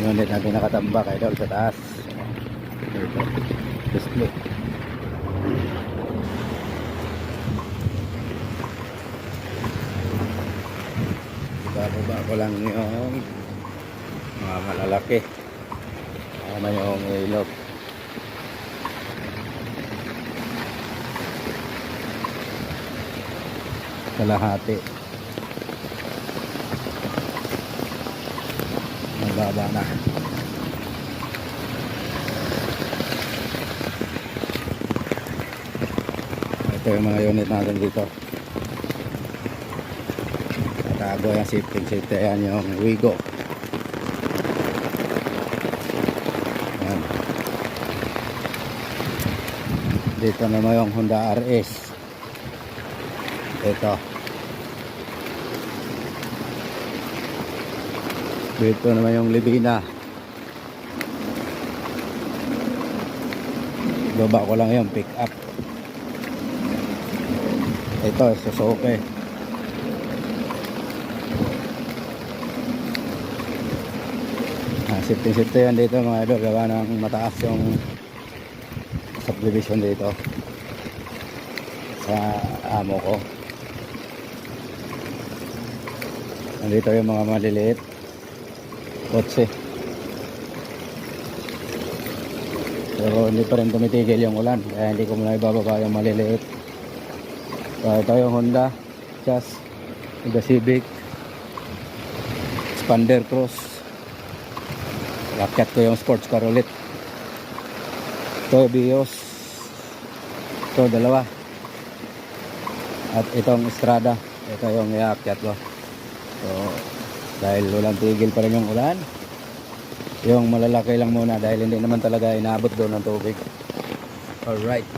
unit natin nakatambak idol sa taas. Ito, display. Bababa ko lang yung mga malalaki. Tama yung ilog. Kalahati. Mababa na. Ito yung mga unit natin dito. Tago yung safety. Ayan yung Wigo. Ayan. Dito naman yung Honda RS. Ito. Dito naman yung Livina. Baba ko lang yung pick up. Ito, Suzuki. Safety yan dito mga idol. Gawa ng mataas yung subdivision dito sa amo ko. Nandito yung mga maliliit kotse. Pero hindi pa rin tumitigil yung ulan, kaya hindi ko muna ibababa yung maliliit. So ito yung Honda Jazz, Honda Civic, Expander Cross. Rakyat ko yung sports car ulit. Ito Vios. Ito dalawa. At itong Estrada. Ito yung iakyat ko. So dahil walang tigil pa rin yung ulan, yung malalaki lang muna dahil hindi naman talaga inaabot doon ng tubig. Alright.